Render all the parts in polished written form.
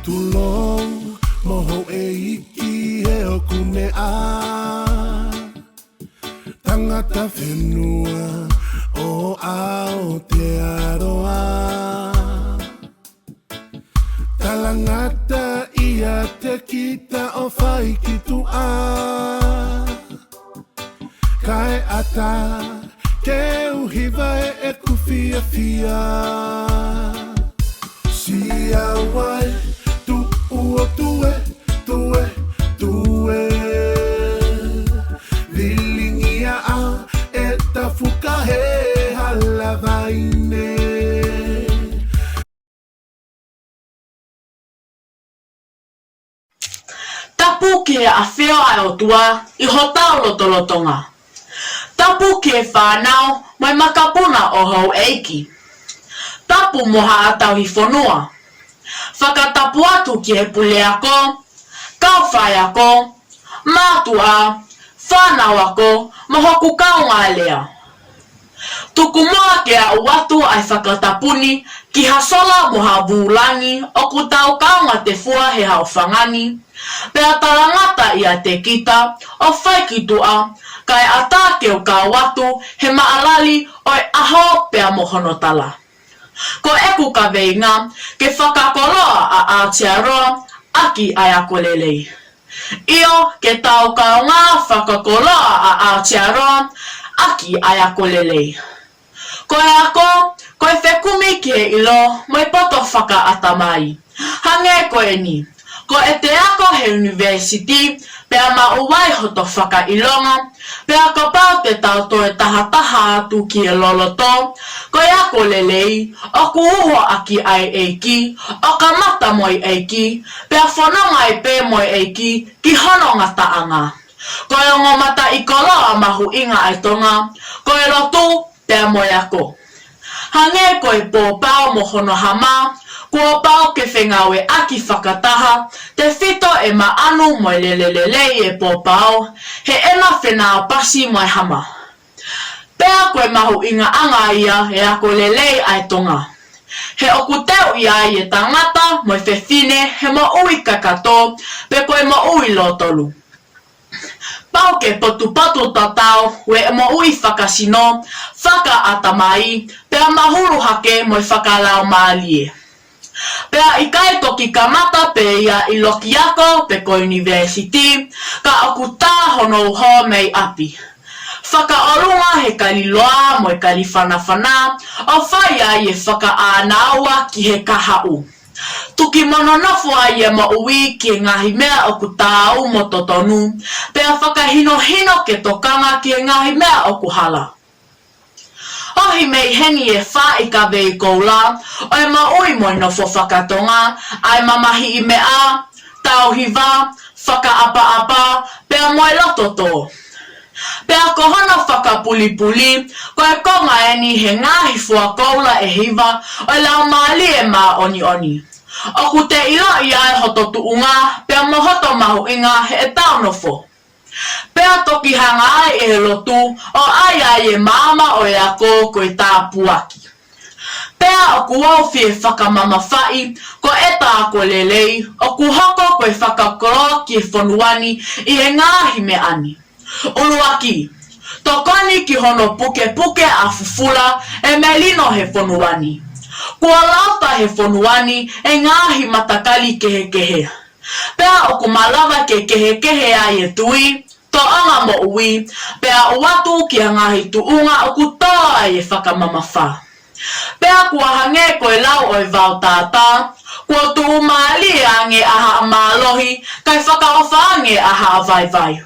tulong moho e iki he o kune a tangata whenua o ao te aroa talangata ia te kita o whai ki tu a kai ata ke uhiwa e kuwhia whia sia wai tu ua tue tue tue vilingia a e tafuka he halavaine tapu ke a wheo ai o tua i ho tau lotolotonga. Tapu ke whanau mai makapuna o hau eiki. Tapu moha atau hi whanua. Whakatapu atu ki he pule ako, kau whai ako, mātua, whanau ako, mohoku kaunga lea. Tuku moa ke a uatu ai whakatapuni ki hasola moha vulangi o ku tau kaunga te fua he hau whangani. Pea tarangata ia te kita o whaikitua kai ata ke o ka watu he maalali o e aho pea mohonotala. Ko eku ka veinga ke whakakoloa a Aotearoa aki ai ako lelei. Io ke tau kaunga whakakoloa a Aotearoa aki ai ako lelei. Ko e ako, ko e whekumi ki he ilo moi poto whakaatamai. Hange ko e ni. Ko e te ako he university, pea mauwai hoto whakailonga, pea ko pau te tau to e taha atu ki e loloto, ko e ako lelei, o ku uho aki ai eiki, o ka mata moi eiki, pea whanonga e pe moi eiki, ki hononga taanga. Ko e ongo mata i koloa mahu inga ai tonga, ko e lotu pea moi ako. Hange ko e pōpau mo hono hama, kua pau ke whengawe aki whakataha, te whito e maanu moi lelelelei e pōpau, he ena whenao pasi moi hama. Pea koe mahu inga anga ia e ako lelei ai tonga. He oku teo ia i e tangata moi whewhine he mo ui kakato, pe koe mo ui lotolu. Pau ke potu tatau, we e mo ui whakasino, whaka atamai, pea mahuru hake moi whakalau maalie. Pea i kai toki ka mata pe ia i loki ako pe ko university, ka aku tā hono ho mei api. Whakaorunga he kaliloa mo e kali whanawhana, o whai ai e whakaanaua ki he kahau. Tuki mononofo ai e mo ui ki ngahi mea o ku tāu mo totonu, pea whakahino ke tokanga ki ngahi mea o ku hala. Ohi mei heni e wha i ka vei koula, o e maui moi nofo whakatonga, ai mamahi i mea, tau hiva, whakaapa-apa, pea moi lototo. Pea ko hono whakapuli-puli, ko e konga eni he ngahi fua koula e hiva, o e lau maali e maa oni-oni. O ku te ilo i ai hoto tuunga, pea mohoto mahu inga he e tau nofo. Pea toki hanga ai e lotu, o ai e mama o e ako ko e tā puaki. Pea o ku wauwhi e whakamama whai, ko e tā ako lelei, o ku hoko ko e whakakoro ki e whonuani i he ngāhi me ani. Uluaki, tokoni ki hono puke a fufula e melino he whonuani. Kua lauta he whonuani e ngāhi matakali kehe. Pea o ku malawa ke kehe ai e tui, to anga mo ui, pea uatu ki a ngahi tuunga o ku toa ai e whakamama wha. Pea kua hange ko e lau o e vau tātā, kua tuu maali ange aha a mālohi, kai whakaofa ange aha a vai.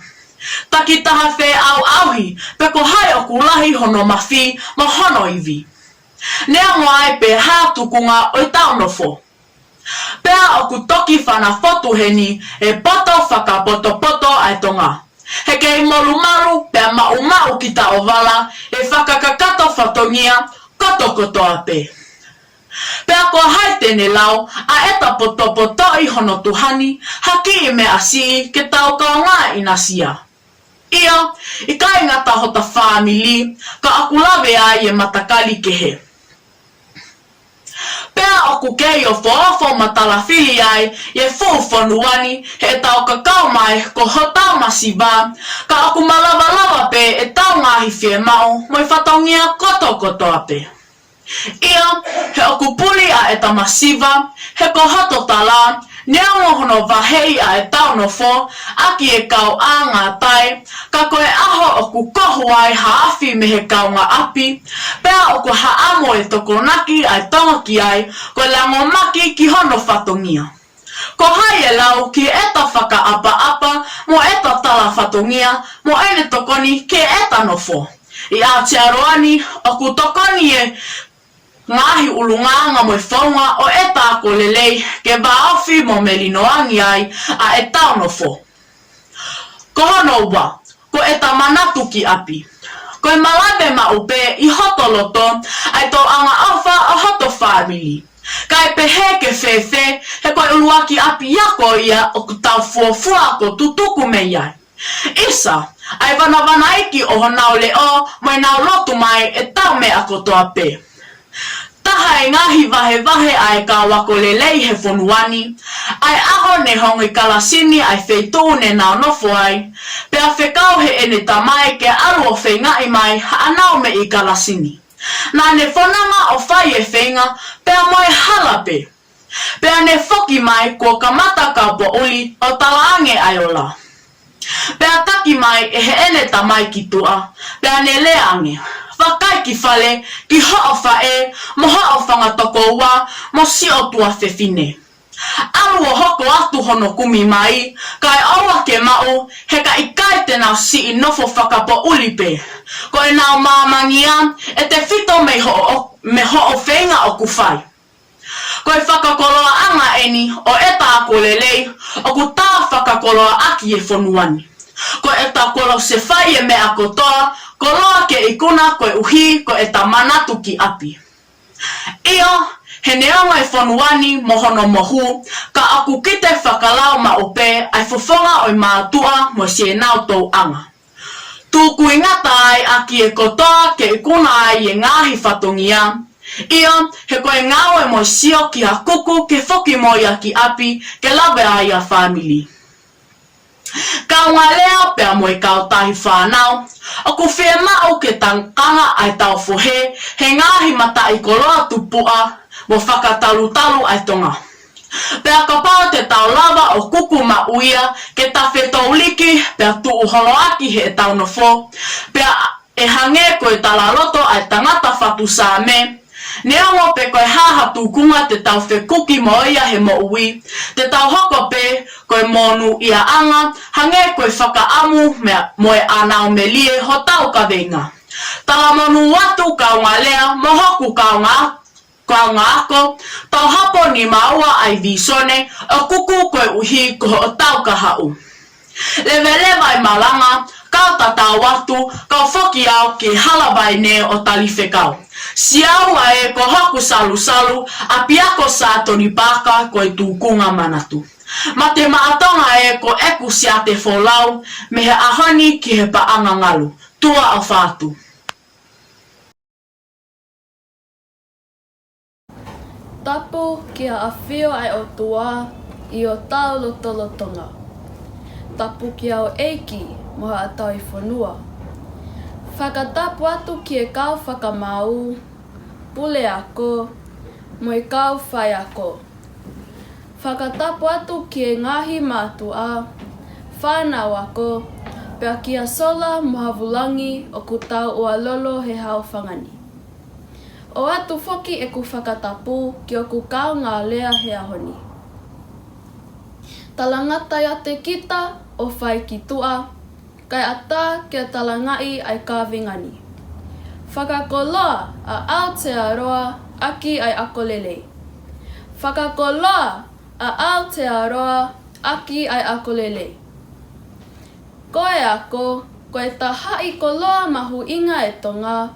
Taki taha whē au auhi, pe ko hai o ku lahi hono mawhi ma hono iwi. Nea ngoai pe hātukunga o i taunofo. Pea o ku toki whana fotuheni e poto whakapoto ai tonga. He kei maru pea mau ki ta o wala e whakakakato whatongia koto ape. Pea ko hai tene lau a eta poto i hono tuhani haki i me asi ke tau kaunga inasia. Ia, i kai ngata hota whamili ka aku lawe ai e matakali kehe. Pea oku keio fo matala filiai ye fonuani he tau ka kaumai ko hotau masiba ka oku malava pe e tau ngahi fie mau moi whatongia koto ape. Ia he oku puli a eta masiva he ko hoto tala Neongo hono wahei a e tau no fo, aki e kau a ngā tai, ka koe aho o ku kohuai haafi me he kau ngā api, pea o ku haamo e toko naki ai tonga ki ai, koe lango maki ki hono whatongia. Ko hai e lau ki eta whaka apa mo eta tala whatongia, mo ene tokoni ki eta no fo. I Aotearoani, o ku tokoni e ngahi ulunganga mo whaunga o eta ako lelei ke baofi mo melinoangi ai a e tau no fo. Ko hono wa, ko eta manatu ki api. Ko e malabe ma upe I hoto loto ai tau anga alfa o hoto family. Ka e pehe ke fefe he koe uluaki api yako ia o ku tau fuafua ko tutuku me iai. Isa, ai wana iki o honau leo mo e nau lotu mai e tau me ako toa pe. Taha e ngahi wahe ai ka wako lelei he fonuani, ai aho ne hongi kalasini ai feitu ne nao nofo ai, pea whekau he ene tamai ke aru o whengai mai anau me I kalasini. Nā ne whananga o whai e whenga, pea moe halape. Pea ne whoki mai kua kamata ka po uli o talaange ai ola. Pea taki mai e he ene tamai ki tua, pea ne leange. Whakai ki whale, ki ho'o whae, mo ho'o whangatoko ua, mo si o tua whewhine. Aru o hoko atu hono kumi mai, kai aua ke mau, he ka ikai te nau si I nofo whakapo ulipe. Ko e nau māmangia, e te whito me ho'o whenga o kuwhai. Ko e whakakoloa anga eni, o eta ako lelei, o ku tā whakakoloa aki e whonuani. Ko e ta kolo se whai e me ako toa, ko loa ke ikuna koe uhi ko e ta manatu ki api. Ia, he neonga e whonuani mohono mohu, ka aku kite whakalau ma ope ai whawhonga o I mātua mo si e nau tau anga. Tūku ingata ai aki e kotoa ke ikuna ai e ngahi whatongia. Ia, he koe ngau e mo sio ki ha kuku ke whoki moia ki api ke lawe ai a family. Kau ngā lea pea mo I kau tahi whanau, o ku whie mau ke tangkanga ai tau whohe, he ngahi mata I koloa tupua, mo whakatalu ai tonga. Pea ka pao te tau lava o kuku ma uia, ke ta whetau liki, pea tuu holo aki he tau no fo, pea e hange koe tala loto ai tangata whatu sa me, Neongo pe koe haha tūkunga te tau whekuki mo ia he mo ui, te tau hoko pe koe monu ia anga, hange koe whakaamu mo e anau me lie ho tau ka venga. Tala monu watu kau ngā lea, mo hoku kau ngā ako, tau hapo ni maua ai visone, o kuku koe uhi ko o tau ka hau. Lewa I malanga, kau tatau watu, kau whoki au ki halabai ne o tali whekau. Siau ae ko hoku salu, api ako sa toni paka ko I tūkunga manatu. Ma te maatonga e ko eku sia te wholau, me he ahoni ki he paanga ngalu. Tua au whātu. Tapu ki a awhio ai o tua I o tau lotolotonga. Tapu ki au eiki moha a tau I whanua. Whakatapu atu ki e kau whakamau, pule ako, mo I kau whai ako. Whakatapu atu ki e ngahi mātua, whanau ako, pea ki a sola moha vulangi o ku tau ua lolo he hau whangani. O atu whoki e ku whakatapu ki o ku kau ngā lea he ahoni. Talangata ia te kita o whai ki tua, kai ata kia talangai ai kāwingani. Whakakoloa a Aotearoa aki ai akolelei. Whakakoloa a Aotearoa aki ai akolelei. Koe ako, koe tahai koloa mahu inga e tonga,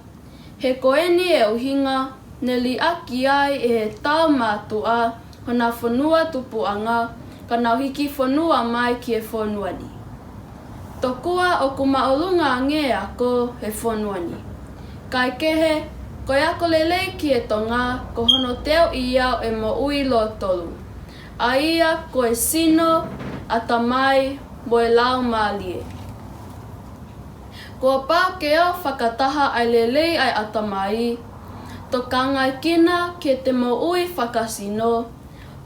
he koeni e uhinga, neli aki ai e he tau mātua hona whanua tupuanga, ka nau hiki whanua mai ki e whanuani. Tokua o ku maolunga nge ako he whanuani. Kai kehe, Ko ako lelei ki e tonga, ko hono teo ia e mo ui lo tolu. A ia ko e sino a tamai mo e lau maalie. Ko pao ke o whakataha ai lelei ai atamai, to kangai kina ke te mo ui whakasino,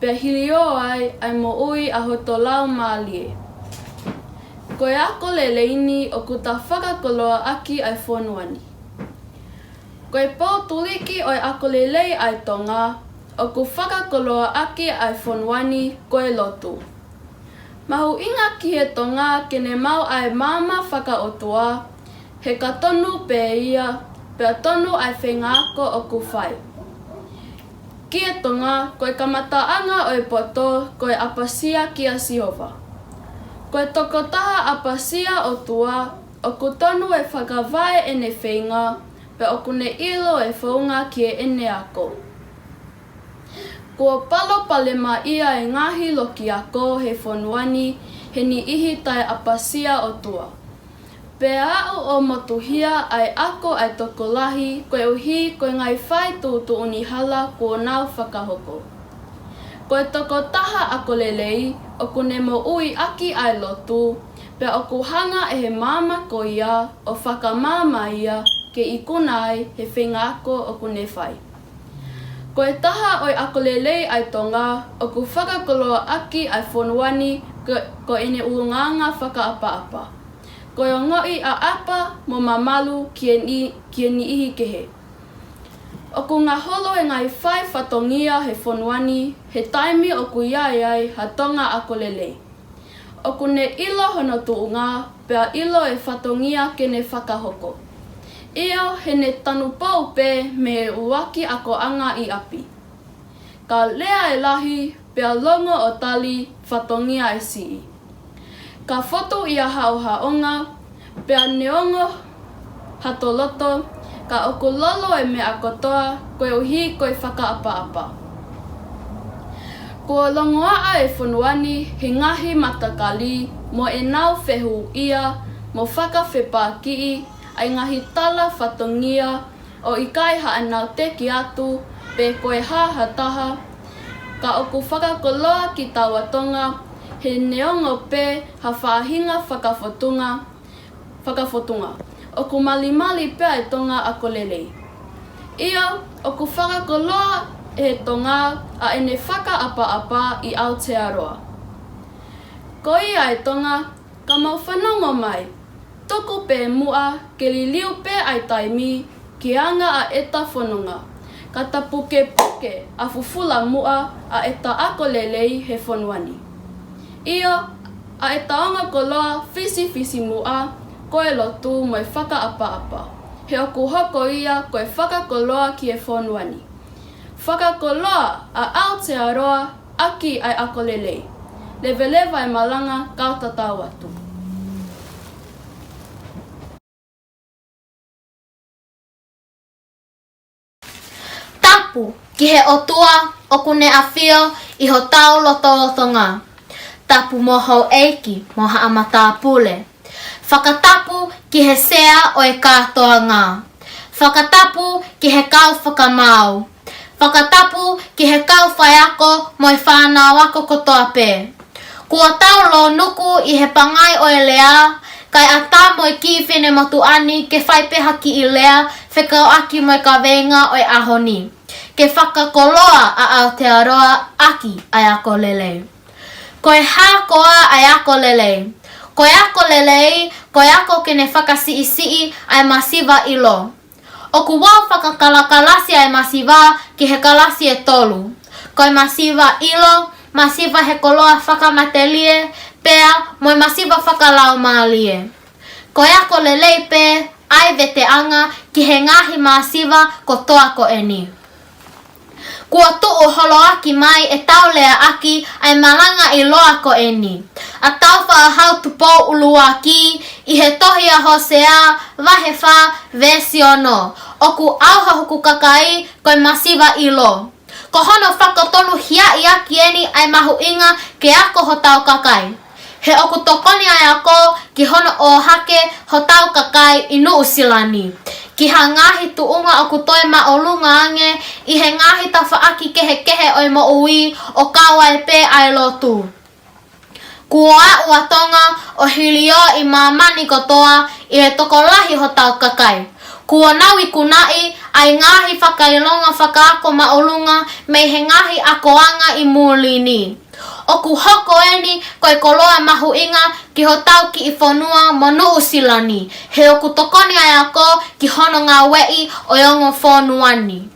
pe hirio ai mo ui a hoto lau maalie. Ko e ako leleini o kuta whakakoloa aki ai whonuani. Ko e pō tuliki o e ako lelei ai tonga, o ku whakakoloa aki ai whonuani ko e lotu. Mahu inga ki he tonga kene mau ai mama whakaotua, he ka tonu pe ia, pe tonu ai whenga ako o ku whai. Ki e tonga, ko e kamataanga o e poto, ko e apasia ki a Siova. Ko e tokotaha apasia o tua, o ku tonu e whakawai e ne whenga, pe o kune ilo e whaunga ki e ene ako. Kua palo palema ia e ngahi loki ako he whonuani, he ni ihi tai apasia o tua. Pe au o motuhia ai ako ai tokolahi, koe uhi koe ngai whai tūtu unihala kua nau whakahoko. Koe tokotaha ako lelei, o kune mo ui aki ai lotu, pe o kuhanga e he mama ko ia, o whakamama ia, ke ikunai he whenga ako o kune whai. Ko e taha oi ako lelei ai tonga, o ku whakakoloa aki ai whonuani ko ene ulunganga whakaapa-apa. Ko e ngoi a apa mo mamalu ki e ni ihi kehe. O ku ngā holo e ngai whai whatongia he whonuani, he taimi o ku iai ha tonga ako lelei. O ku ne ilo hono tuunga, pea ilo e whatongia ke ne whakahoko. Ia he ne tanu pau pe me uaki ako anga i api. Ka lea e lahi pea longo o tali whatongia e sii. Ka foto ia hauhaonga pea neongo hatoloto ka oku lolo e me akotoa koe uhi koe whakaapa-apa. Kua longoa e whonuani he ngahi matakali mo e nau whehu ia mo whakawhepa kii ai ngahi tala whatongia o ikai haanau te ki atu pe koe hataha ka oku whakakoloa ki tawatonga he neongo pe ha whaahinga whakafotunga. Oku malimali pe ai tonga ako lelei. Ia oku whakakoloa he tonga a ene whakaapa-apa i Aotearoa. Ko ia e tonga ka mau whanongo mai. Toku pe mua ke liliu pe ai taimi ki anga a eta whanonga. Ka tapuke a fufula mua a eta ako lelei he whanuani. Ia a eta onga koloa fisi mua koe lotu mo e whakaapa-apa. He oku hoko ia koe whakakoloa ki e whanuani. Whakakoloa a Aotearoa aki ai ako lelei. Lewelewa e malanga kautatau atu. Ki he otua o kune awhio i ho tau lotolotonga. Tapu moho eiki mo haamata pule. Whakatapu ki he sea o e katoa ngā. Whakatapu ki he kau whakamau. Whakatapu ki he kau whaiako mo e whanau ako kotoa pe. Kua tau lo nuku i he pangai o e lea, kai a tā mo e ki whine motu ani ke whaipeha ki i lea, whekau aki mo e ka venga o e ahoni. Ke whakakoloa a Aotearoa aki ai ako lelei. Koe hākoa ai ako lelei. Koe ako lelei, koe ako kene whakasii ai masiva ilo. Oku wau whakakalakalasi ai masiva ki he kalasi e tolu. Koe masiva ilo, masiva he koloa whakamatelie, pea moi masiva whakalau maalie. Koe ako lelei pe ai vete anga ki he ngahi masiva ko toa ko eni. Kua tuu holo aki mai e tau lea aki ai malanga i loa ko eni. A tau whaahau tupo ulua ki i he tohi a hosea wahefa vesiono. Oku auha huku kakai koe masiva ilo. Ko hono whakatonu hia i aki eni ai mahu inga ke ako ho tau kakai. He oku tokoni ai ako ki hono o hake ho tau kakai i nuu silani. Ki ha ngahi tuunga o kutoe maolunga ange I he ngahi ta whaaki kehe oi mo ui o kawai pe ai lotu. Kua ua tonga o hilio I mamani kotoa I he tokolahi ho tau kakai. Kua nawi kunai ai ngahi whakailonga whakaako maolunga mei he ngahi akoanga I mulini. O ku hoko eni koe koloa mahu inga ki ho tau ki I whanua monu usilani. He o ku tokoni ai ako ki hono ngā wei o yongo whanuani.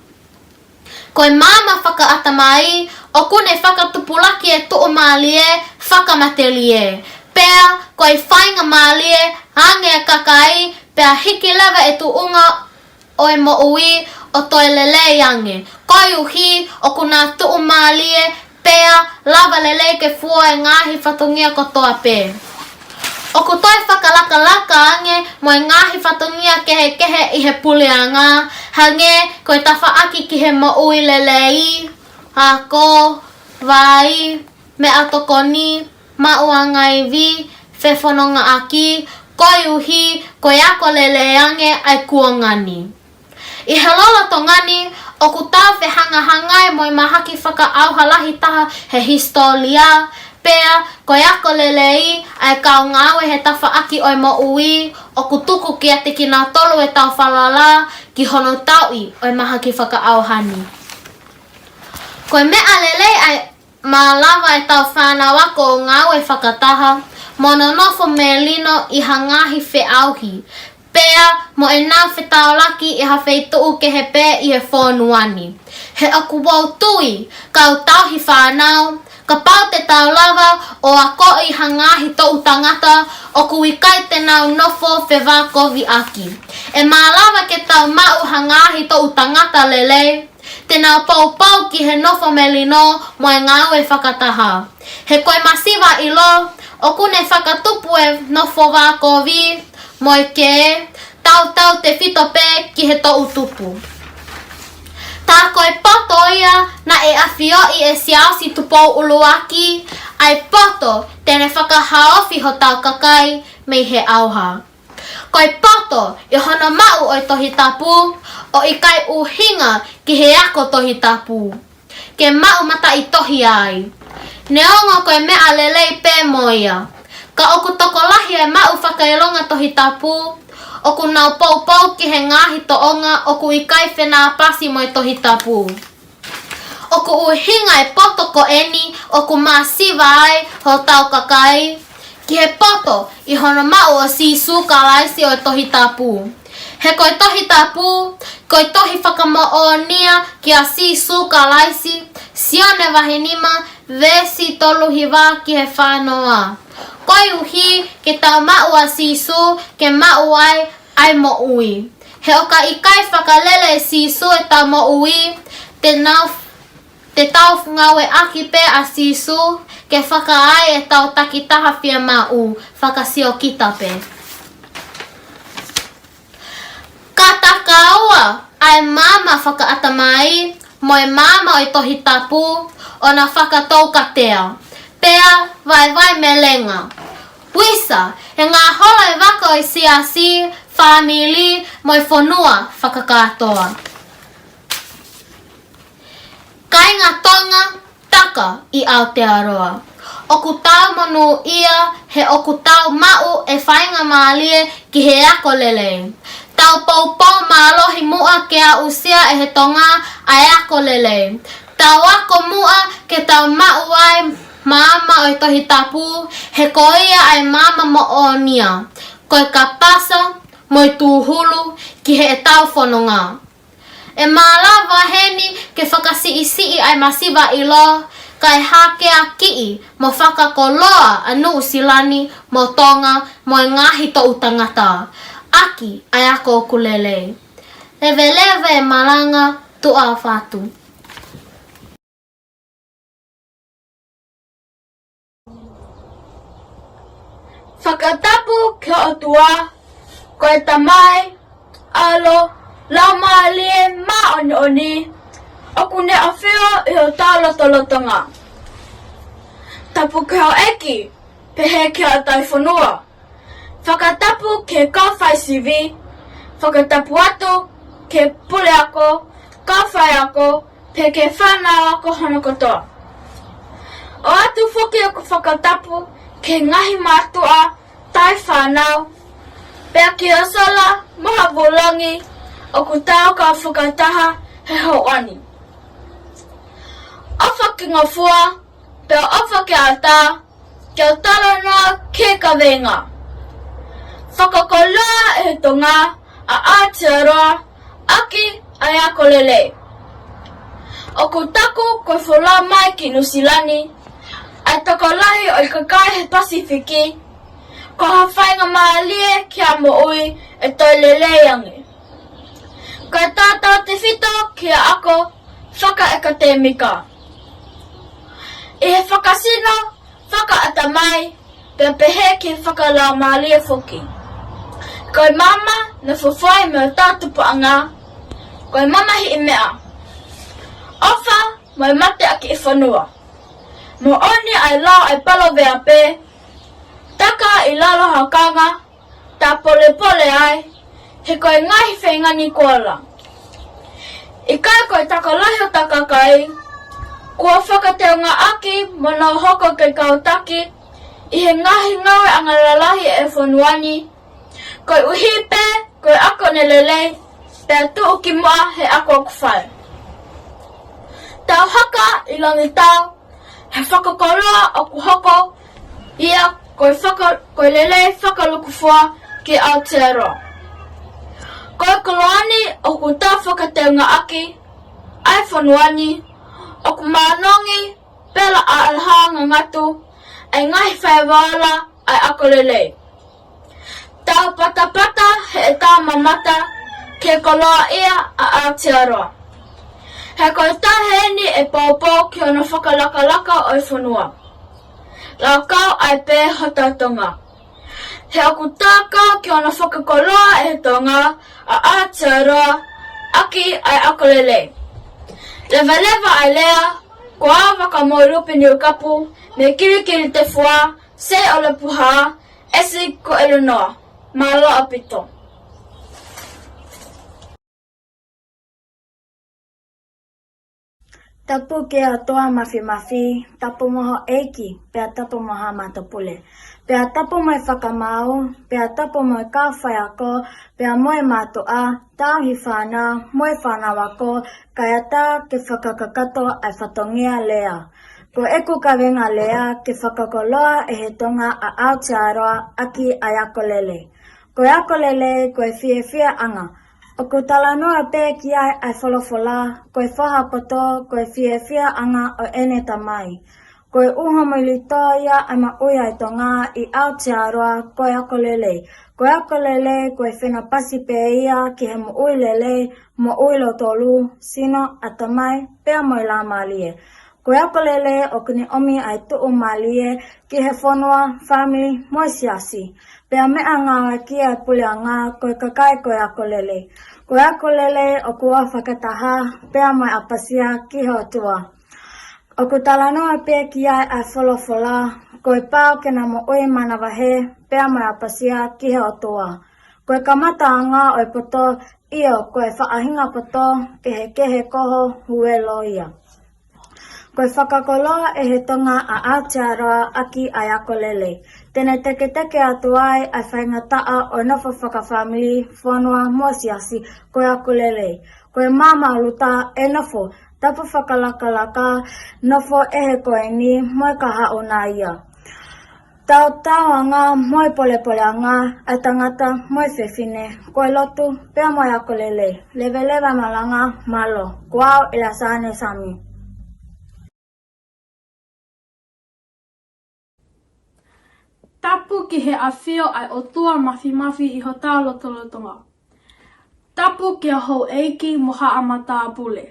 Koe mama whakaatamai o kune whakatupulaki e tuu maalie whakamatelie. Pea koe whainga maalie hange kakai pea hiki lewa e tuunga o e mo ui o toi lele yange. Koe uhi o kuna tuu maalie pea lava lele ke fua e ngahi whatungia kotoa pe. O ku toi whakalaka ange mo e ngahi whatungia kehe I he puleanga. Hange koe ta whaaki ki he mo ui lelei. Ako, vai, me atokoni, mauangai vi, whewhanonga aki, koe uhi, koe ako leleange ai kuangani. I he lola tongani, o ku tau whehangahangai mo I mahaki whakaauhalahi taha he historia, pea koe ako lelei ai kau ngawe he ta whaaki oi mo ui, o ku tuku ki ate ki nā tolu e tau whalala, ki hono taui oi mahaki whakaauhani. Koe mea lelei ai malawa e tau whānau ako o ngawe whakataha, mono nofo me lino I hangahi whiauhi. Pea mo e nā whetaolaki I hawhei tuu ke he pē I he whonuani. He aku wau tui, kau tauhi whānau, ka pau te tau lava o ako I hangahi tou tangata o kui kai te nau nofo whewako vi aki. E malawa ke tau mau hangahi tou tangata lelei, te nau pau ki he nofo melino mo e ngau e whakataha. He koe masiwa ilo, o kune whakatupu e nofo wako vi, mo e ke, tau te whito pe ki he tou tupu. Tā koe poto ia na e awhio I e siausi tupou uluaki, ai poto tene whakahaofi ho tau kakai mei he auha. Koe poto I hono mau o tohi tapu, o I kai uhinga ki he ako tohi tapu. Ke mau mata I tohi ai. Neongo koe mea lelei pe moia. Ka oku tokolahi e mau whakailonga tohi tapu, oku nau pou ki he ngahi toonga oku I kai whenā pasi mo I tohi tapu. Oku uhinga e poto ko eni oku masiwa ai ho tau kakai. Ki he poto I hono mau o sisu kalaisi o tohi tapu. He koe tohi tapu, koe tohi whakamoonia ki a sisu kalaisi, sione wahinima vesi toluhi wā ki he whanoa. Koe uhi ke tau mau a sisu ke mau ai mo ui. He oka I kai whakalele sisu e tau mo ui, te tau ngau e aki pe a sisu, ke whakaai e tau takitaha whia mau, whakasio kita pe. Katakaua ai mama whakaatamai, mo e mama o I tohi tapu, o na whakatoukatea. Pea vai melenga. Wisa, he ngā hola e waka o I siasi, whamili, mo I whanua whakakatoa. Kai ngā tonga, taka I Aotearoa. Oku tau monu ia, he oku tau mau e whainga maalie ki he ako lele. Tau pou maalohi mua ke a usia e he tonga ai ako lele. Tau ako mua ke tau mau ai mama o I tohi tapu, he koia ai mama mo o nia. Koe ka pasa, mo I tūhulu, ki he e tau whanonga. E malawa heni ke whakasi ai masiwa ilo, kai hake a kii mo whakakoloa anu usilani mo tonga mo e ngahi to utangata. Aki ai ako kulele. Leve e malanga tu a whatu. Whakatapu ke o tua, koe tamai, alo, lau maalie ma oni, oku ne a whio I o tau lotolotonga. Tapu ke o eki, pehe ke o tai whanua. Whakatapu ke kawhai sivi, whakatapu atu ke pule ako, kawhai ako, pe ke whanau ako hono kotoa. O atu whoki ako whakatapu ke ngahi mātua tai whanau, pea ki asola maha volangi o ku tau ka whakataha he hoani. Ofa ki ngofua, pea ofa ki ata, kia talo noa ke ka venga. Whakakoloa e he tonga a Aotearoa, aki ai ako lele. O ku taku koe whola mai ki Nusilani, ai takolahi o i kakai he Pasifiki, ko hawhainga maalie ki a moui e toi lele yangi. Kai tātou te whito ki a ako whakaekatemika. I he whakasino, whakaatamai, pia pehe ki whakalau maalie whoki. Koe mama na whawhai me o tātupaanga, koe mama hi i mea. Ofa, mai mate aki i whanua. Mo oni ai lao ai palo vea pe, taka i lalo haukanga, ta pole pole ai, he koe ngahi whaingani kuala. I kai koe takalahi o takakai, kua whakateunga aki mona hoko ke kautaki, i he ngahi ngawe angaralahi e whanuani, koe uhipe, koe ako ne lele, pea tuu ki moa he ako kuwhai. Tau haka i langi tau, he whakakoloa o ku hoko, ia koe lele whakalukufua ki Aotearoa. Koe koloani o ku tau whakateunga aki, ai whanuani, o ku mānongi, pela a alhanga ngatu, ai ngahi whaiwala ai ako lele. Tau patapata he e tau mamata ke koloa ia a Aotearoa. He koe taheni e pōpō ki ona whakalakalaka o i whanua. Lau kau ai pē hotautonga. He oku tākau ki ona whakakoloa e he tonga a Aotearoa aki ai ako lele. Lewa ai lea, ko a waka moi rupi ni ukapu, me kirikiri te fua, se o le puha, esi ko Eleanor. Malo apito. Tapu ke atoa mafi, tapu moho eiki, pea tapu moha matapule. Pea tapu mai whakamau, pea tapu mai kawhai ako, pea moe matoa, tau hi whanau, moe whanau ako, kaya tā ke whakakakato ai whatongia lea. Ko eku ka wenga lea ke whakakoloa e he tonga a Aotearoa aki ai ako lele. Koe ako lele, koe fia anga. O ku talanoa pē ki ai wholofola, koe whahapoto, koe fia anga o ene tamai. Koe uha moili toia ai ma ui ai tonga i Aotearoa, koe ako lele. Koe ako lele, koe whina pasi pē ia ki he mo ui lele, mo ui lo tolu, sino atamai, pēa moi la malie. Koe ako lele o kuni omi ai tuu malie ki he whanua, family, moi siasi. Pea mea ngā ki ai puleanga, koe kakai koe ako lele. Koe ako lele o kua whakataha, pea mai apasia ki ho tua. O ku talanoa pea ki ai wholofola, koe pāo ke na mo ui manawahe, pea mai apasia ki ho tua. Koe kamataanga o poto, iyo koe whaahinga poto, kehe koho hue loia. Koe whakakoloa e he tonga a Aotearoa aki ai ako lele. Tēnei teke atu ai whainga taa o nofo whakawhamili, whanua, mosiasi, koe ako lele. Koe mama aluta e nofo, tapu whakalakalaka, nofo e he koe ni, moe kaha o nā ia. Tauanga, moe poleanga, ai tangata, moe whewhine, koe lotu, pea moe ako lele. Lewa malanga, malo, koao ila sāne sami. Tapu ki he awhio ai o tua mafi i ho tau lotolotonga. Tapu ki a hou eiki mo haa mata pule.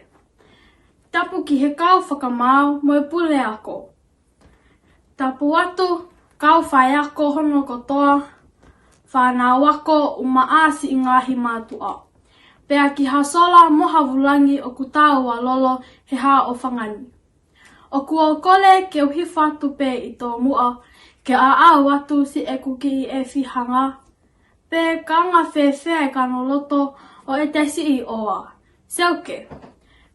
Tapu ki he kau whakamau mo e pule ako. Tapu atu kau whai ako hono kotoa, whanau ako umaasi i ngahi mātua. Pea ki hasola moha vulangi o ku tau wa lolo he haa o whangani. O kua kole ke uhi whatu pe i tō mua, ke a au atu si e kuki i e whihanga, Pe kanga whewhea e kano loto o e tesi I oa. Seuke,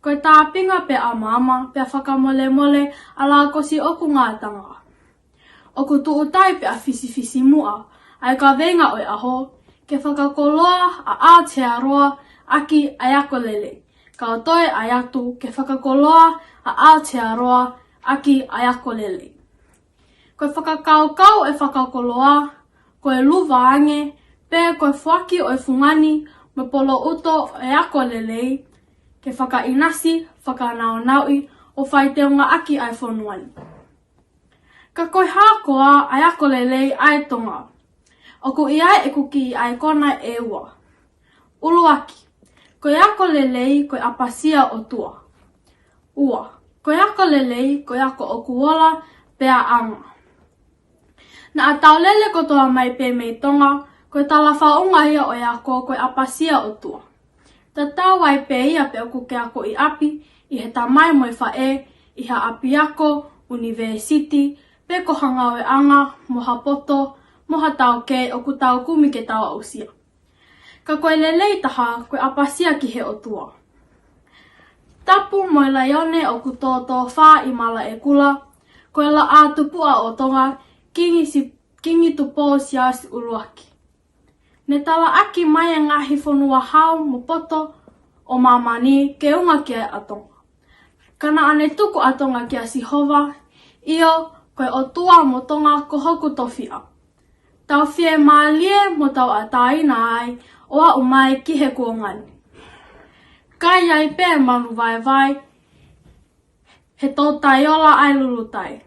koe tā pinga pe a mama pe a whakamole mole ala kosi oku ngātanga. Oku tuutai pe a fisi mua, ai ka venga oi aho, ke whakakoloa a Aotearoa aki ayakolele. Ka toe ayatu ke whakakoloa a Aotearoa aki ayakolele. Koe whakakaukau e whakakoloa, koe luwa ange, pe koe whaki o e fungani me polo uto e akolele, ke whakainasi, whakanau-naui o whaiteunga aki ai whonuani. Ka koe hākoa ai akolele ai tonga. Oku iai e kuki ai kona e ua. Uluaki, koe akolele koe apasia o tua. Ua, koe akolele koe ako oku ola pea anga. Na a taulele kotoa mai pe mei tonga, koe talawhaunga ia o ako koe apasia o tua. Ta tauai pe ia pe oku ke ako I api, I he tamai moi whae, I ha api ako, university, pe ko hanga o anga, moha poto, moha tau ke oku tau kumi ke tau ausia. Ka koe lelei taha, koe apasia ki he o tua. Tapu moi laione oku tō wha I mala e kula, koe la a tupua o tonga, kingi tupo siasi uluaki. Ne tala aki mai ngahi whanua hau mo poto o mamani ke unga ki ai atonga. Kana ane tuku atonga ki a Sihova, iyo koe o tua mo tonga ko hoku tofia. Tau fie maalie mo tau a taina ai, oa umai ki he kuongani. Kai ai pe manu vai, he tō taiola ai lulutai.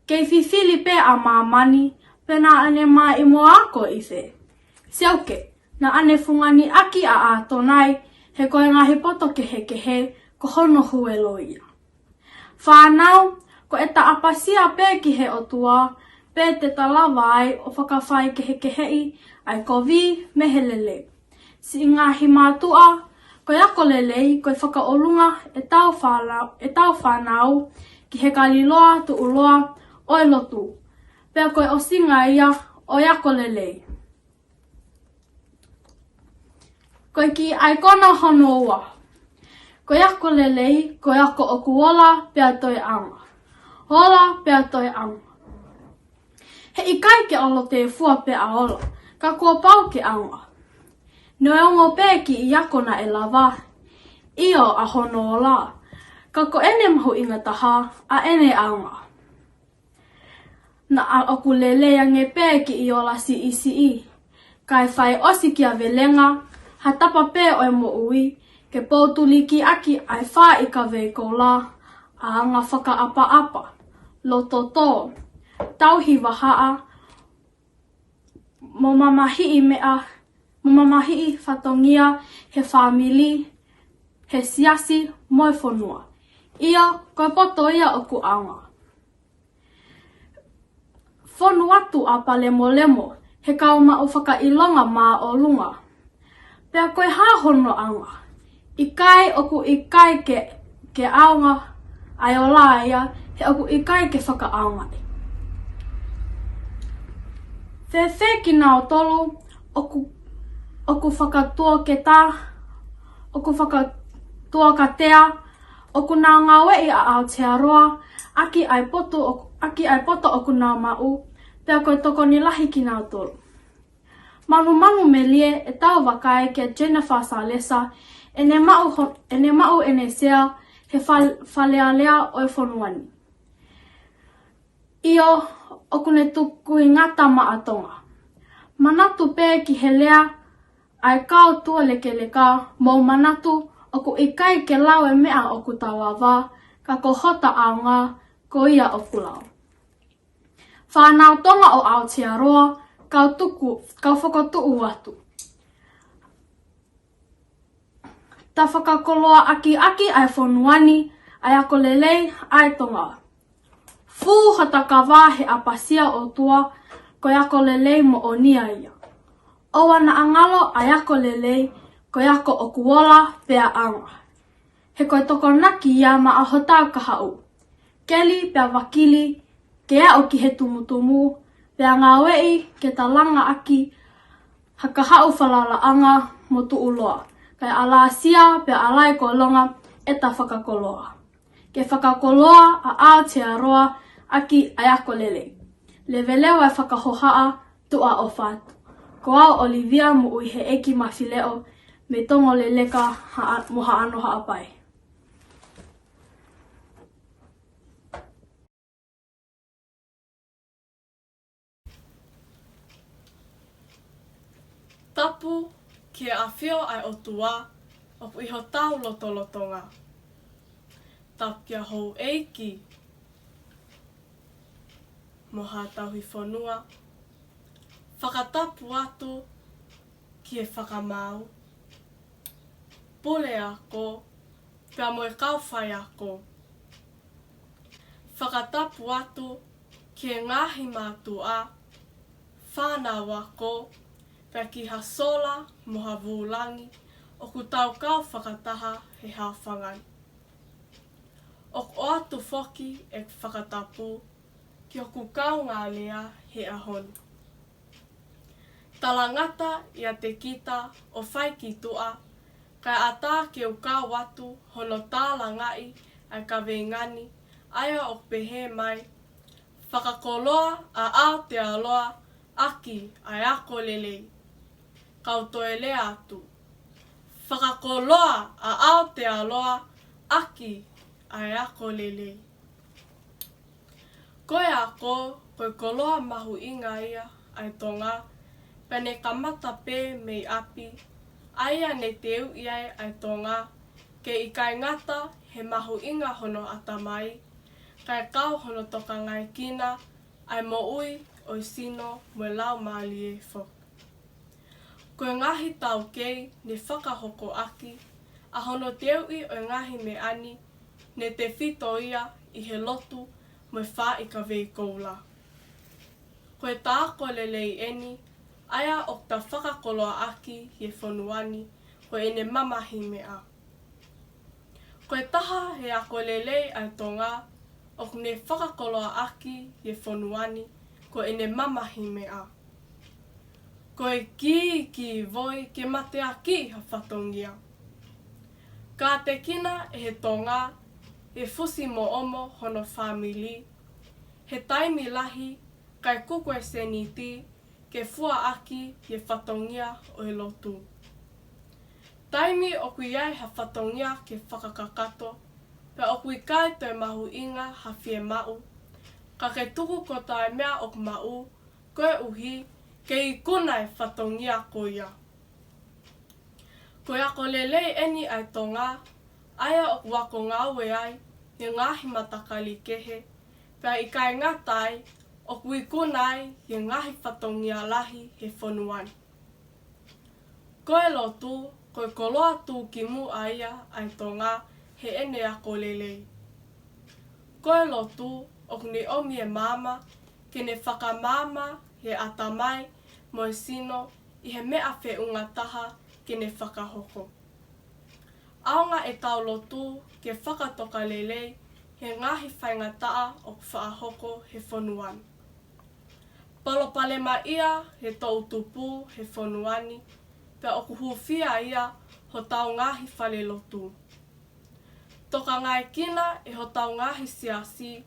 Kei fifili pe a mamani, pena ane mai I mo ako I se. Seuke, na ane fungani aki a atonai, he koe ngahi poto kehe, ko hono hueloia. Whanau, ko e ta apasia pe ki he o tua, pe te talawai o whakawhai kehei, ai kovi mehelele. Si ngahi mātua, koe ako lelei, koe whakaolunga e tau whanau, ki he kaliloa tu uloa, oi lotu. Pea koe o singa ia o ako lelei. Koe ki ai kona hono ua. Koe ako lelei, koe ako oku ola pea toi anga. Ola pea toi anga. He ikai ke olo te fua pea ola, ka kua pau ke anga. No e ongo pe ki I ako na e lava. Iyo a hono ola. Ka ko ene mahu inga taha, a ene anga. Na a oku lele ange pe ki I ola si. Kai whai osi ki a velenga, ha tapa pe o e mo ui, ke pōtuli ki aki ai wha I ka veiko la, a anga whaka apa, loto tō, tauhi wahaa, mo mamahi whatongia, he whamili, he siasi, moi whanua. Ia, koe poto ia oku anga. Whonu atu a palemo, he kauma o whakailonga mā o lunga. Pea koe hahono anga. Ikai oku ikai ke aunga ai o laia, he oku ikai ke whakaaunga. Whewhe ki nā o tolu, oku whakatua ke tā, oku whakatua ka tea, oku nā ngawe I a Aotearoa, aki ai poto oku nā mau, pea koe toko ni lahi ki nā tolu. Manu me lie e tau wakai ke Jennifer Salesa, ene mau ene sea he whalealea o e whonuani. Iyo, oku ne tuku I ngata maatonga. Manatu pe ki he lea, ai kao tua leka, mau manatu, oku ikai ke lau e mea oku tawawa, ka kohota aunga, ko ia oku lau. Whanau tonga o Aotearoa, kau whakatuu atu. Ta whakakoloa aki ai whonuani, ai ako lelei ai tonga. Fu hataka wā he apasia o tua, koe ako lelei mo o nia ia. Owa na angalo ai ako lelei, koe ako okuola pea anga. He koe toko naki ia ma ahota ka hau. Keli pea wakili, ke a o ki he tumutumu, Pea ngā wei ke ta langa aki hakahau whalalaanga mo tuuloa. Kai alasia pea alai ko longa e ta whakakoloa. Ke whakakoloa a Aotearoa aki ayakolele. Leveleo e whakahohaa tua o whātu. Ko au Olivia mo ui he eki mawhileo me tongo le leka moha ano haapai. Tapu ke a whio ai o tua o iho tau lotolotonga. Tapu kia hou eiki mo hātauhi whanua. Whakatapu atu ki e whakamau. Pule ako, pia mo e kauwhai ako. Whakatapu atu ki e ngahi mātua, whānau ako, pia ki ha sola mo ha vūlangi, o ku tau kau whakataha he hawhangai. O atu whoki e whakatapu, ki o ku kau ngā lea he ahonu. Talangata ia te kita o whai ki tua, kai ata ke u kau atu hono tālangai ai ka vengani, aia o pehe mai, whakakoloa a Aotearoa aki ai ako lelei. Kautoe le atu. Whakakoloa a Aotearoa aki ai ako lelei. Koe ako, koe koloa mahu inga ia ai tonga, pene kamata pē mei api, aia ne te u iai ai tonga, ke i kai ngata he mahu inga hono atamai, kai kau hono toka ngai kina, ai mo ui oi sino mo lau maali e fo. Koe ngahi tau kei ne whakahoko aki, a hono te ui o ngahi me ani, ne te whito ia i he lotu mo wha i ka vei koula. Koe tāko lelei eni, aia o ta whakakoloa aki he whonuani, koe ene mamahi mea. Koe taha he ako lelei ai tonga, o ne whakakoloa aki he whonuani, koe ene mamahi mea. Koe ki voi ke mate aki ha whatongia. Ka te kina e he tonga, e fusi mo omo hono whamili, he taimi lahi, kai kukwe seniti, ke fua aki he whatongia o e lotu. Taimi o kui ai ha whatongia ke whakakakato, pe o kui kai te mahu inga ha fie mau, ka ke tuku ko tae mea o mau, koe uhi, ke i kunai whatongia koia. Koe ako lelei eni ai tonga, aia o wako ngāwe ai, he ngahi matakali kehe, pia i kai ngatai, o kui kunai he ngahi whatongia lahi he whonuani. Koe lotu, koe koloa tū ki mu aia ai tonga he ene ako lelei. Koe lotu, o kune omi e mama, ke ne whakamama he atamai mo e sino i he mea whe unga taha ke ne whakahoko. Aonga e tau lotu ke whakatoka lelei he ngahi whaingataa o whaahoko he whonuani. Palopalema ia he tau tupu he whonuani, pe o kuhuwhia ia ho tau ngahi whale lotu. Toka ngai kina e ho tau ngahi siasi,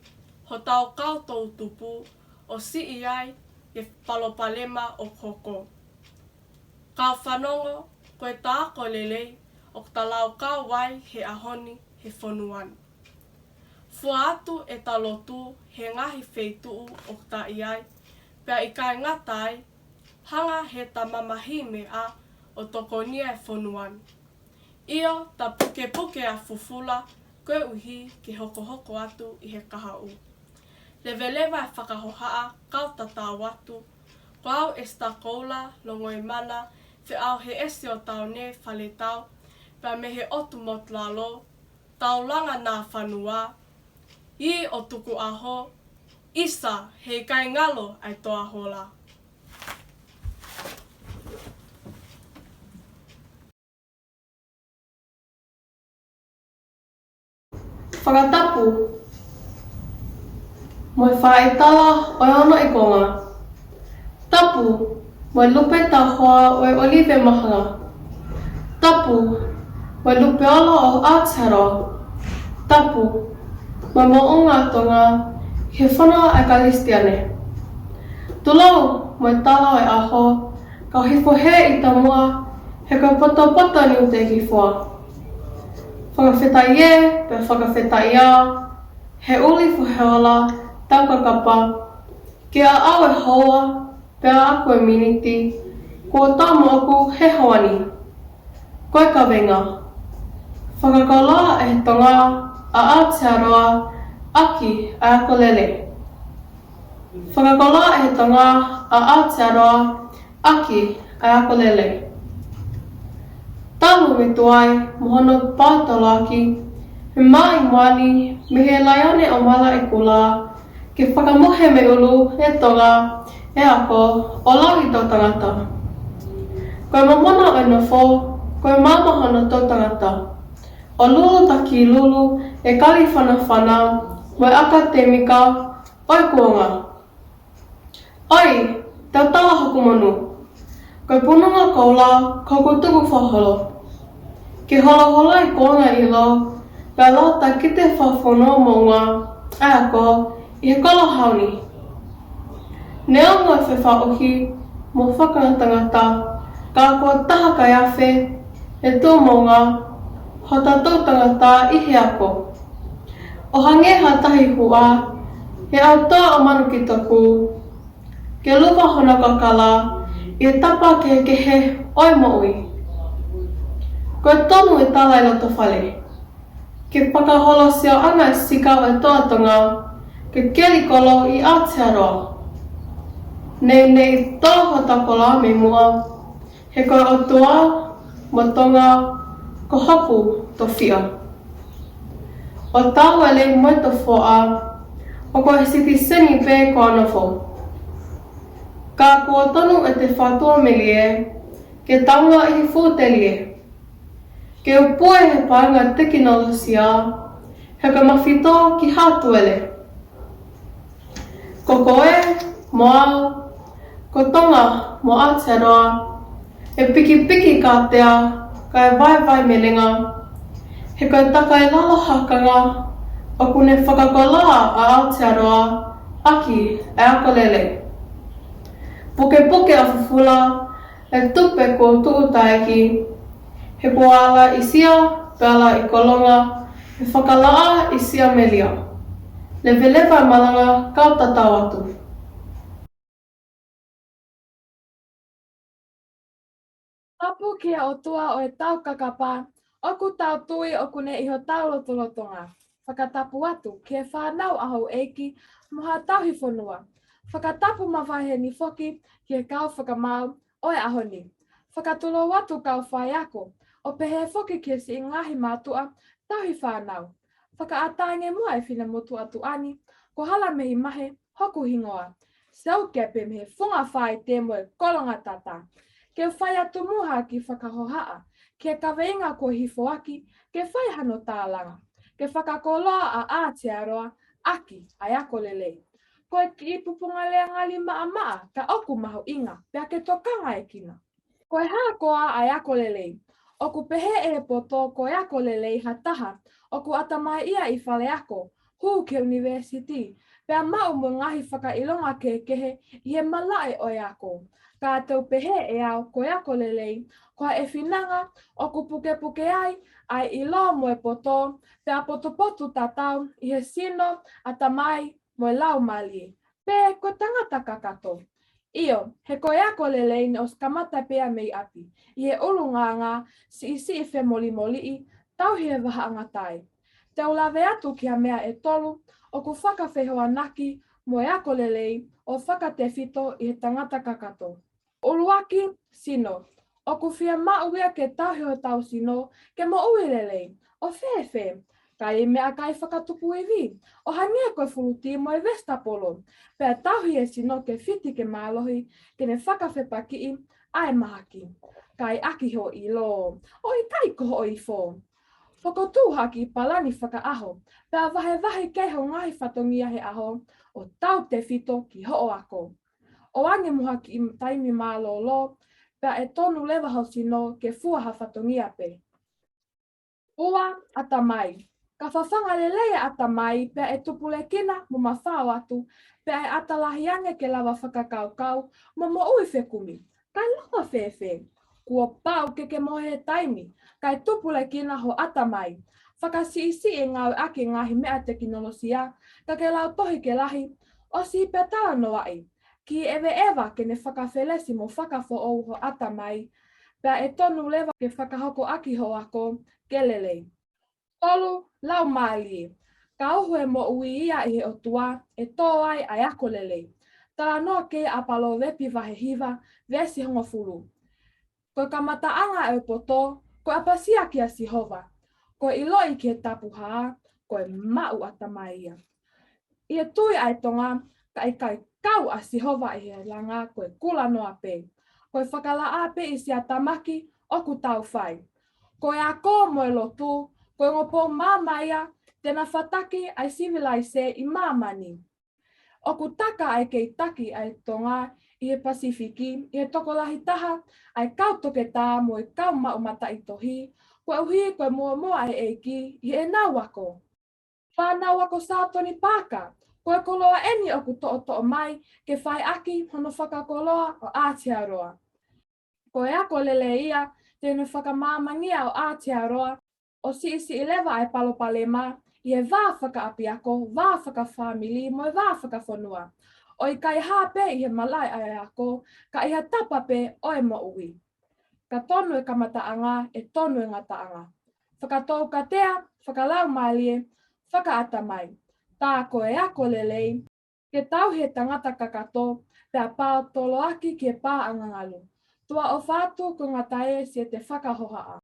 ho tau kau tau tupu, o si iai e palopalema o koko. Kau whanongo, koe tāko lelei, o talau kau wai he ahoni he whonuani. Fua atu e talotu he ngahi wheituu o ta iai, pia i kai ngatai, hanga he ta mamahi mea o tokonia e whonuani. Io ta puke a fufula, koe uhi ki hoko atu i he kahau. Levelewa e whakahohaa kau tatau atu, ko au e stakoula longo i mana, whi au he esi o tau ne whale tau, pia me he otu mot lalo, tau langa nā whanua, i o tuku aho, isa he kai ngalo ai toa hola. Whakatapu. Moi whaetala o ono i konga. Tapu, mai lupe ta hoa o olive mahanga. Tapu, mai lupe ala o Aotearoa. Tapu, mai moonga tonga he whanau a Kalistiane. Tulau, mai tala e aho, ka hifo he i tamua, he ka pata ni o te hifoa. Whakawhetai e, pe whakawhetai a, he uli fuheola, taukakapa, ke a au e hoa, pe a aku e miniti, ko tamo aku he hawani. Koe ka wenga. Whakakaula e tonga a Aotearoa, aki a ako lele. Whakakaula e tonga a Aotearoa, aki a ako lele. Talu me tuai, mohono pātalo aki, he mai moani, me he laiane o mala e kula, ke whakamohe me ulu e tonga, e ako, o lau i tō tangata. Koe mamona o na fō, koe māmahono tō tangata. O lulu taki lulu, e kari whana, mai aka te mika, oi kuonga. Oi, tau tala hoku manu. Koe pununga koula, koko tuku whaholo. Ke holo i kuonga ilo, ka lata ki te whawhono mounga, e ako, i he kolo hauni. Nea mua whewha ohi, mo whakangatangata, ka kua taha kai awhe, e tō mounga, ho tātou tangata i he ako. O hange ha tahi hua, he autoa o manu ki toku, ke lupa hona kakala, i tapa ke he oi mo ui. Koe tonu e tala i loto whale. Ke pakaholo seo anga sika o e toatonga, ke keri kolo i Aotearoa. Nei toho takola me mua, he koe o tua, mo tonga, ko hopu to whia. O tau e le mai to whoa, o koe siti seni pē ko anawho. Ka kua tonu e te whatua me lie, ke taunga i fu te lie. Ke upue he pānga teknolosia, he ka mawhito ki hātuele. Ko koe, mo au, ko tonga mo Aotearoa, e piki kātea, ka e vai melenga, he koe taka e lalo hakanga, o kune whakakola a Aotearoa, aki e ako lele. Puke a fufula, e tupe ko tuutaeki, he koala i sia, peala i kolonga, he whakalaa i sia melia. Lewelewa malanga kauta tawatu. Tapu kia o tua o e tau kakapa, oku tau tui oku ne iho tau lotolotonga. Whakatapu atu ki e whanau ahau eiki moha tauhi whanua. Whakatapu mawhahe ni whoki ki e kau whakamau o e ahoni. Whakatulo watu kau whai ako, o pehe whoki ki e si ingahi mātua tauhi whanau. Whakaatange mua e whina motu atu ani, ko hala mehi mahe hoku hingoa. Seu kepe mehe whunga whai te moe kolonga tata. Ke whai atu muha ki whakahohaa, ke kaweinga ko hifoaki, ke whai hano tālanga. Ke whakakoloa a Aotearoa, aki ai ako lele. Koe ki pupunga lea ngali maa, ka oku maho inga, pea ke tokanga e kina. Koe haa koa ai ako lele. Oku pehe e poto ko ako lele hataha, oku atamai ia i whale ako, huu ke university, pea mau mo ngahi whakailonga ke kehe i he malae o ako. Ka tau pehe e au ko ako lelei, koa e whinanga o ku puke ai i loa mo e poto, pea poto tatau i he sino atamai mo e lau mali. Pe ko tangata kakato. Io, he ko ako lelei ne os kamata pea mei api, i he ulunganga si i fe moli i, tau he waha angatai. Te ulawe atu ki a mea e tolu, o ku whakawhehoa naki mo e ako lelei o whakate fito i he tangata kakato. Uluaki, sino. O ku whia mauia ke tauheo tau sino, ke mo uilelei. O whewhe. Kai mea kai whakatupu i vi. O hangia koe fuluti mo e vestapolo. Pea tauhi e sino ke whiti ke mālohi, ke ne whakawhepaki i, ai mahaki. Kai aki ho i lo. O i kai koho o i fō. Whakotūhaki palani whakaaho. Pea wahe keiho ngahi whatongia he aho, o tau te fito ki ho o ako. O ange muha ki taimi mālolo, pea e tonu lewa hosi no ke fua hawhatongia pe. Ua ata mai. Ka whawhanga lelea ata mai, pea e tupule kina mo mawhao atu, pea e ata lahi ange ke lawa whakakaukau, mo ui whekumi. Kai loa whewhe. Kua pau ke mohe taimi, kai tupule kina ho ata mai. Whakasi e ngau ake ngahi mea teknolosia, ka ke lau tohi ke lahi, o si pe tala no ai. Ki ewe ewa ke ne whakawhelesi mo whakafo o ho ata mai, pea e tonu lewa ke whakahoko aki ho ako, kelele. Tolu, lau maali. Ka uhu e mo ui ia i he o tua, e tō ai ako lele. Tala noa ke apalo wepi wahe hiva, vesi hongo furu. Ko ka mataanga e poto, ko apasia ki a Sihova. Ko iloi ke tapu haa, ko e mau atamai ia. Ia tui ai tonga, ka i kai kau a Sihova i he langa, ko e kula noa pe. Ko e whakala a pe i si atamaki, oku tau whai. Ko e ako mo e lotu, ko e ngopo māmaia, tena whataki ai civilise i māmani. Oku taka ai kei taki ai tonga i he Pasifiki, i he tokolahi taha, ai kau toke tā mo e kau maumata i tohi, ko e uhi ko e mua ai eiki, i he nau wako. Whanau wako sātoni pāka, ko e koloa eni oku to'o mai, ke whai aki hono whakakoloa o Aotearoa. Ko e ako lele ia, tēnu whakamāmangia o Aotearoa, o si i lewa ai palopalema, i e wā whakaapi ako, wā whakawhamili, mo e wā whakawhanua. O i kai hāpe i he malai ai ako, ka iha tapa pe o e mo ui. Ka tonu e kamataanga, e tonu e ngataanga. Whakatau katea, whakalau malie, whakaata mai. Tā ko e ako lelei, ke tau he tangata kakato, pea pāo tolo aki ke pā angangalu. Tua o whātu ko ngatae si te whakahoha a.